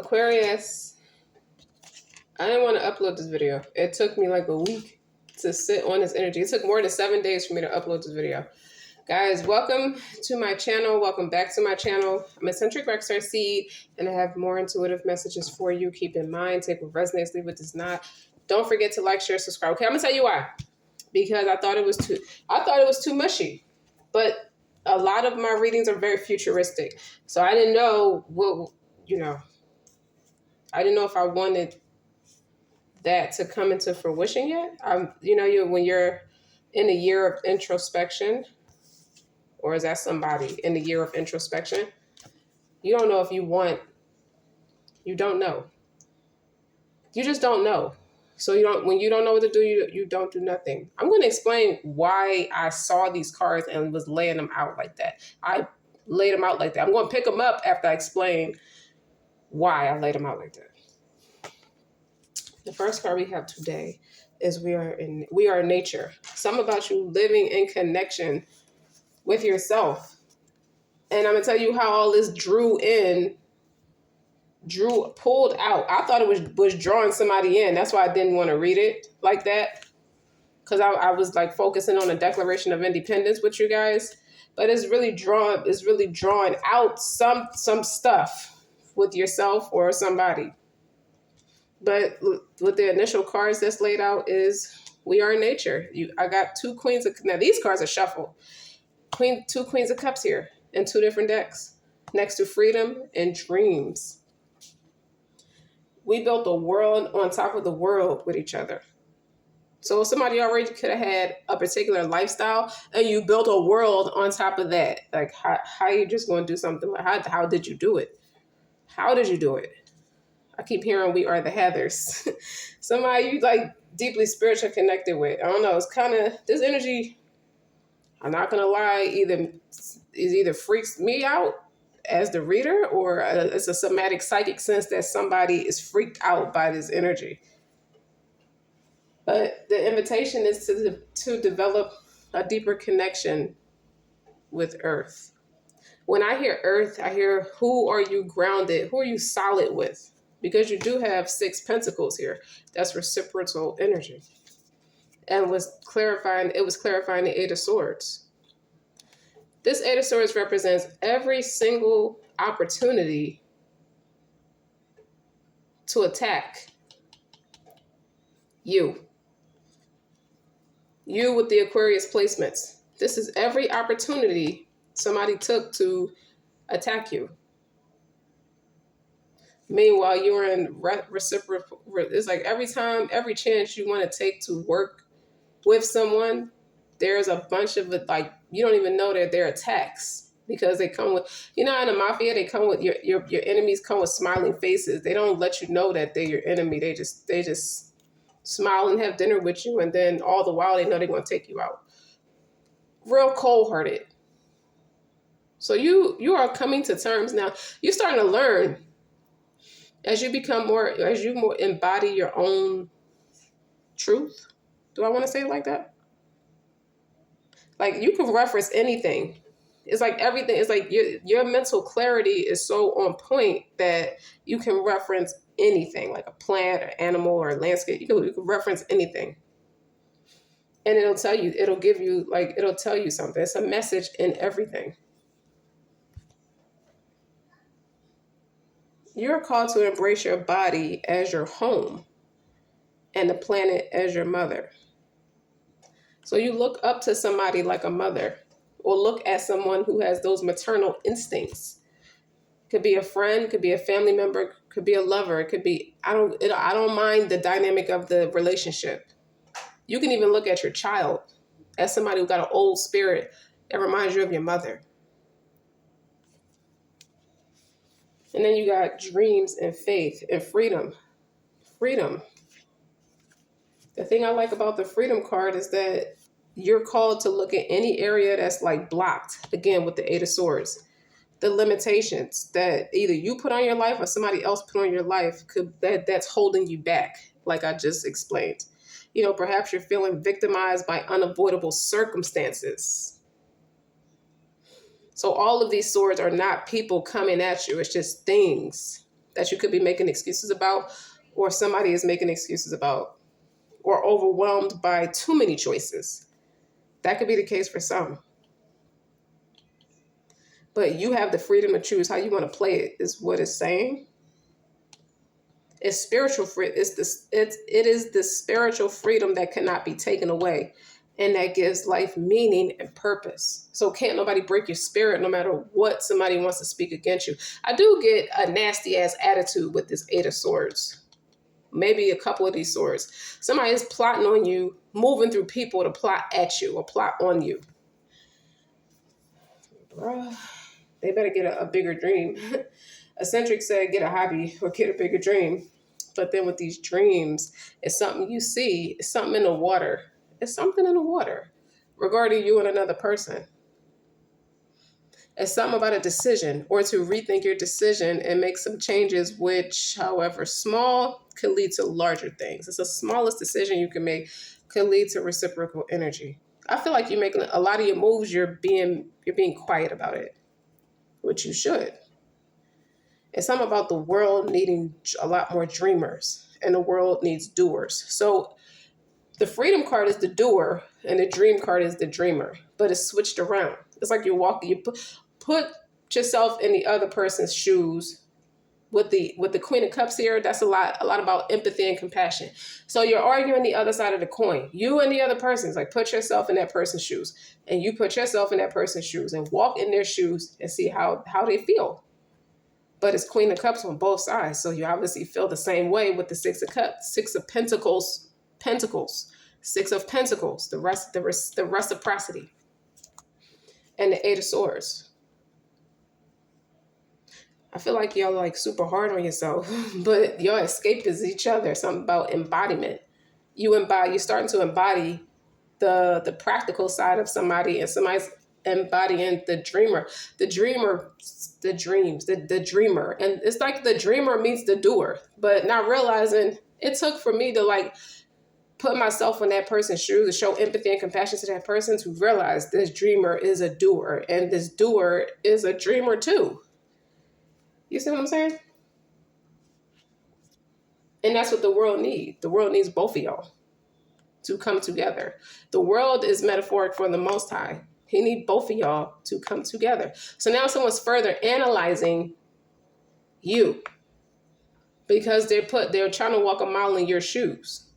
Aquarius, I didn't want to upload this video. It took me like a week to sit on this energy. It took more than 7 days for me to upload this video. Guys, welcome to my channel. Welcome back to my channel. I'm Eccentric RockStar'Seed, and I have more intuitive messages for you. Keep in mind, take what resonates, leave what does not. Don't forget to like, share, subscribe. Okay, I'm gonna tell you why. Because I thought it was too mushy. But a lot of my readings are very futuristic. So I didn't know I didn't know if I wanted that to come into fruition yet. When you're in a year of introspection, or is that somebody in the year of introspection? You don't know if you don't know. You just don't know. So when you don't know what to do, you don't do nothing. I'm going to explain why I saw these cards and was laying them out like that. I laid them out like that. I'm going to pick them up after I explain why I laid them out like that. The first card we have today is we are nature. Something about you living in connection with yourself. And I'm going to tell you how all this pulled out. I thought it was drawing somebody in. That's why I didn't want to read it like that. Because I was like focusing on the Declaration of Independence with you guys. But it's really drawing out some stuff with yourself or somebody. But with the initial cards that's laid out is we are nature. I got two queens of, now these cards are shuffled. Two queens of cups here in two different decks next to freedom and dreams. We built a world on top of the world with each other. So somebody already could have had a particular lifestyle and you built a world on top of that. Like how you just going to do something like how did you do it? How did you do it? I keep hearing we are the Heathers. Somebody you like deeply spiritually connected with. I don't know. It's kind of this energy. I'm not going to lie. Either freaks me out as the reader, or it's a somatic psychic sense that somebody is freaked out by this energy. But the invitation is to develop a deeper connection with Earth. When I hear Earth, I hear who are you grounded? Who are you solid with? Because you do have 6 pentacles here. That's reciprocal energy. And it was clarifying the 8 of Swords. This 8 of Swords represents every single opportunity to attack you. You with the Aquarius placements. This is every opportunity somebody took to attack you. Meanwhile, you're in reciprocal. It's like every chance you want to take to work with someone, there's a bunch of it, like you don't even know that they're attacks because they come with, in the mafia, they come with your enemies come with smiling faces. They don't let you know that they're your enemy. They just smile and have dinner with you, and then all the while they know they're going to take you out. Real cold-hearted. So you are coming to terms now. You're starting to learn as you more embody your own truth. Do I want to say it like that? Like you can reference anything. It's like everything. It's like your mental clarity is so on point that you can reference anything, like a plant or animal or landscape. You can reference anything. And it'll tell you something. It's a message in everything. You're called to embrace your body as your home and the planet as your mother. So you look up to somebody like a mother, or look at someone who has those maternal instincts. Could be a friend, could be a family member, could be a lover. It could be, I don't mind the dynamic of the relationship. You can even look at your child as somebody who got an old spirit that reminds you of your mother. And then you got dreams and faith and freedom. Freedom. The thing I like about the freedom card is that you're called to look at any area that's like blocked, again, with the 8 of Swords. The limitations that either you put on your life or somebody else put on your life that's holding you back, like I just explained. Perhaps you're feeling victimized by unavoidable circumstances. So all of these swords are not people coming at you. It's just things. that you could be making excuses about, or somebody is making excuses about, or overwhelmed by too many choices. That could be the case for some. But you have the freedom to choose how you want to play it, is what it's saying. It's spiritual freedom. It is the spiritual freedom that cannot be taken away, and that gives life meaning and purpose. So can't nobody break your spirit, no matter what somebody wants to speak against you. I do get a nasty ass attitude with this Eight of Swords. Maybe a couple of these swords. Somebody is plotting on you, moving through people to plot at you or plot on you. Bruh, they better get a bigger dream. Eccentric said, get a hobby or get a bigger dream. But then with these dreams, it's something you see, it's something in the water. It's something in the water regarding you and another person. It's something about a decision, or to rethink your decision and make some changes, which, however small, could lead to larger things. It's the smallest decision you can make could lead to reciprocal energy. I feel like you're making a lot of your moves, you're being quiet about it, which you should. It's something about the world needing a lot more dreamers, and the world needs doers. So the freedom card is the doer, and the dream card is the dreamer, but it's switched around. It's like you're walking, you put yourself in the other person's shoes. With the Queen of Cups here, that's a lot about empathy and compassion. So you're arguing the other side of the coin. You and the other person. It's like, put yourself in that person's shoes, and you put yourself in that person's shoes and walk in their shoes and see how they feel. But it's Queen of Cups on both sides. So you obviously feel the same way with the Six of Cups, Six of Pentacles, Six of Pentacles, the reciprocity, and the Eight of Swords. I feel like y'all like super hard on yourself, but your escape is each other. Something about embodiment. You're starting to embody the practical side of somebody, and somebody's embodying the dreamer, the dreams, the dreamer. And it's like the dreamer meets the doer, but not realizing it took for me to like put myself in that person's shoes, to show empathy and compassion to that person, to realize this dreamer is a doer, and this doer is a dreamer too. You see what I'm saying? And that's what the world needs. The world needs both of y'all to come together. The world is metaphoric for the Most High. He needs both of y'all to come together. So now someone's further analyzing you because they're trying to walk a mile in your shoes.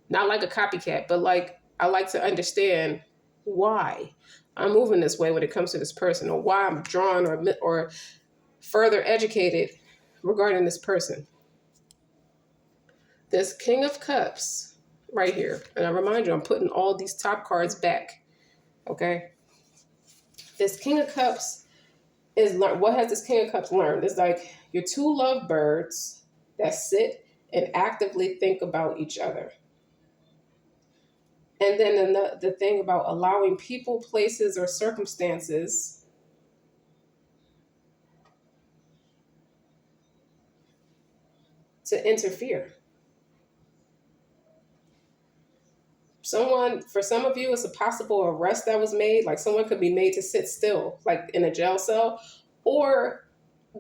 Not like a copycat, but like, I like to understand why I'm moving this way when it comes to this person, or why I'm drawn or further educated regarding this person. This King of Cups right here, and I remind you, I'm putting all these top cards back, okay? This King of Cups is, what has this King of Cups learned? It's like you're two lovebirds that sit and actively think about each other. And then the thing about allowing people, places, or circumstances to interfere. For some of you, it's a possible arrest that was made. Like someone could be made to sit still, like in a jail cell. Or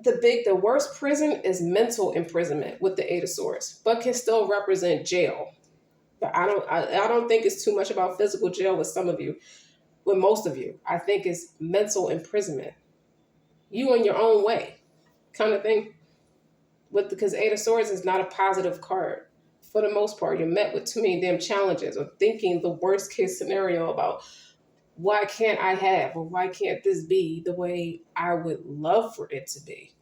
the worst prison is mental imprisonment with the Eight of Swords, but can still represent jail. But I don't think it's too much about physical jail with some of you. With most of you, I think it's mental imprisonment. You in your own way, kind of thing. Because Eight of Swords is not a positive card. For the most part, you're met with too many damn challenges, or thinking the worst case scenario about why can't I have, or why can't this be the way I would love for it to be.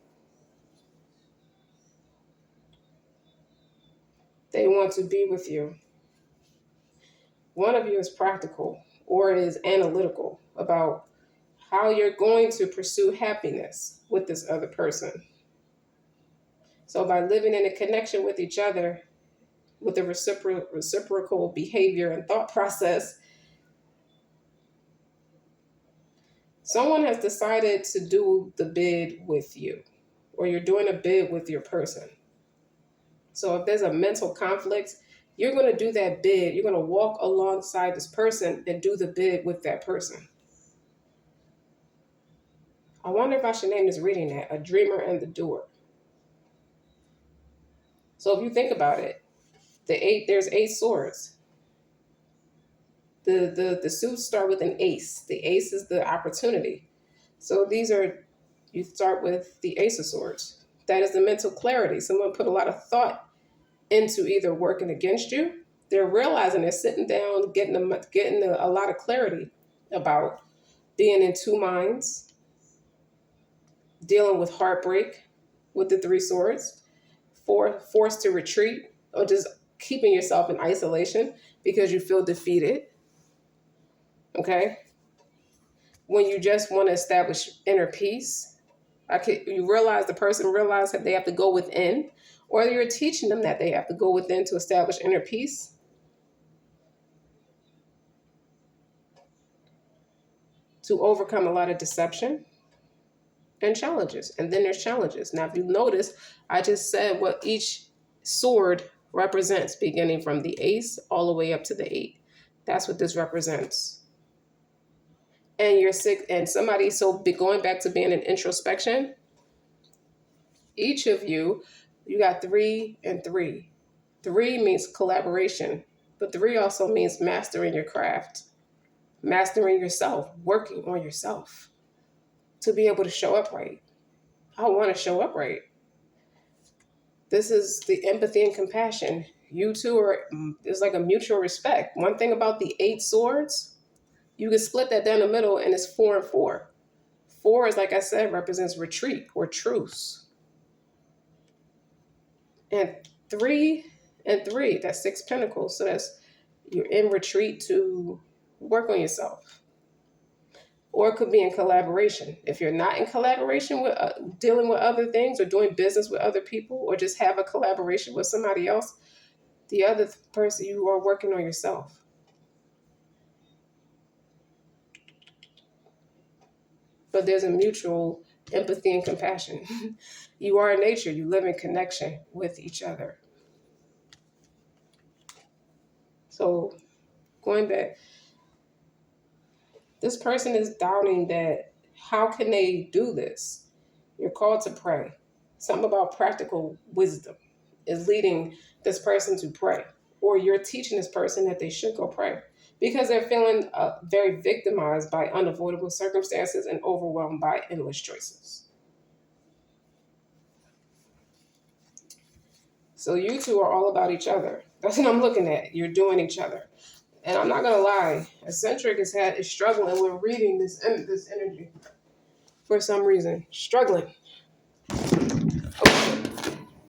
They want to be with you. One of you is practical or is analytical about how you're going to pursue happiness with this other person. So by living in a connection with each other, with a reciprocal behavior and thought process, someone has decided to do the bid with you, or you're doing a bid with your person. So if there's a mental conflict, you're going to do that bid. You're going to walk alongside this person and do the bid with that person. I wonder if I should name this reading that, A Dreamer and the Doer. So if you think about it, there's 8 swords. The suits start with an ace. The ace is the opportunity. So you start with the Ace of Swords. That is the mental clarity. Someone put a lot of thought into either working against you. They're realizing they're sitting down, getting a lot of clarity about being in 2 minds, dealing with heartbreak with the 3 swords, forced to retreat, or just keeping yourself in isolation because you feel defeated. Okay? When you just want to establish inner peace, you realize the person realizes that they have to go within, or you're teaching them that they have to go within to establish inner peace. To overcome a lot of deception and challenges. And then there's challenges. Now, if you notice, I just said what each sword represents, beginning from the ace all the way up to the 8. That's what this represents. And you're sick, and somebody, going back to being in introspection, each of you got 3 and 3. 3 means collaboration, but 3 also means mastering your craft, mastering yourself, working on yourself to be able to show up right. I want to show up right. This is the empathy and compassion. You two it's like a mutual respect. One thing about the 8 swords, you can split that down the middle and it's 4 and 4. 4 is, like I said, represents retreat or truce. And 3 and 3, that's 6 pentacles. So you're in retreat to work on yourself. Or it could be in collaboration. If you're not in collaboration with dealing with other things or doing business with other people, or just have a collaboration with somebody else, the other person, you are working on yourself. But there's a mutual empathy and compassion. You are in nature. You live in connection with each other. So going back, this person is doubting that how can they do this? You're called to pray. Something about practical wisdom is leading this person to pray. Or you're teaching this person that they should go pray. Because they're feeling very victimized by unavoidable circumstances and overwhelmed by endless choices. So you two are all about each other. That's what I'm looking at. You're doing each other. And I'm not going to lie. Eccentric is struggling with reading this energy for some reason. Struggling.